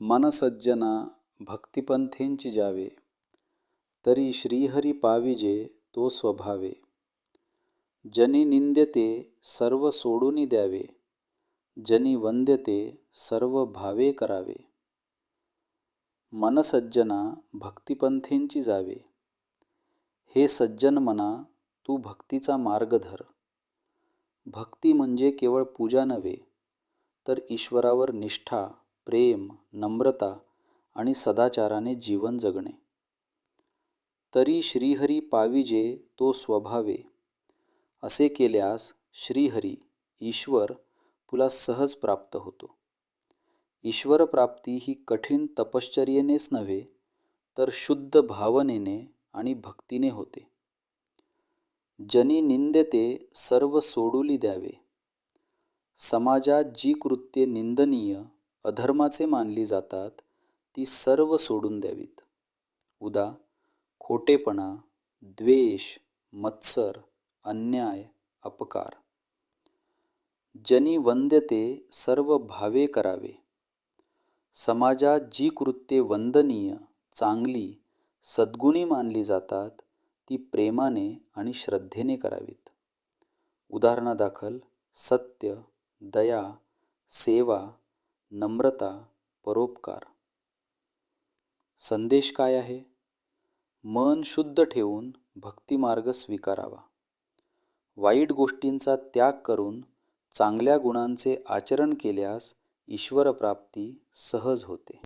मन सज्जना भक्तिपंथेंची जावे, तरी श्रीहरी पाविजे तो स्वभावे. जनी निंद्यते सर्व सोडूनी द्यावे, जनी वंद्यते सर्व भावे करावे. मन सज्जना भक्तिपंथेंची जावे. हे सज्जन मना, तू भक्तीचा मार्ग धर. भक्ती म्हणजे केवळ पूजा नव्हे, तर ईश्वरावर निष्ठा, प्रेम, नम्रता आणि सदाचाराने जीवन जगणे. तरी श्रीहरी पाविजे तो स्वभावे. असे केल्यास श्रीहरी, ईश्वर तुला सहज प्राप्त होतो. ईश्वर प्राप्ती ही कठीण तपश्चर्येनेच नव्हे, तर शुद्ध भावनेने आणि भक्तीने होते. जनी निंद्यते सर्व सोडूली द्यावे. समाजात जी कृत्ये निंदनीय, अधर्माचे मानली जातात, ती सर्व सोडून द्यावीत. उदा. खोटेपणा, द्वेष, मत्सर, अन्याय, अपकार. जनी वंद्यते सर्व भावे करावे. समाजात जी कृत्ये वंदनीय, चांगली, सद्गुणी मानली जातात, ती प्रेमाने आणि श्रद्धेने करावीत. उदाहरणादाखल सत्य, दया, सेवा, नम्रता, परोपकार. संदेश काय आहे? मन शुद्ध ठेवून भक्तिमार्ग स्वीकारावा. वाईट गोष्टींचा त्याग करून चांगल्या गुणांचे आचरण केल्यास ईश्वरप्राप्ती सहज होते.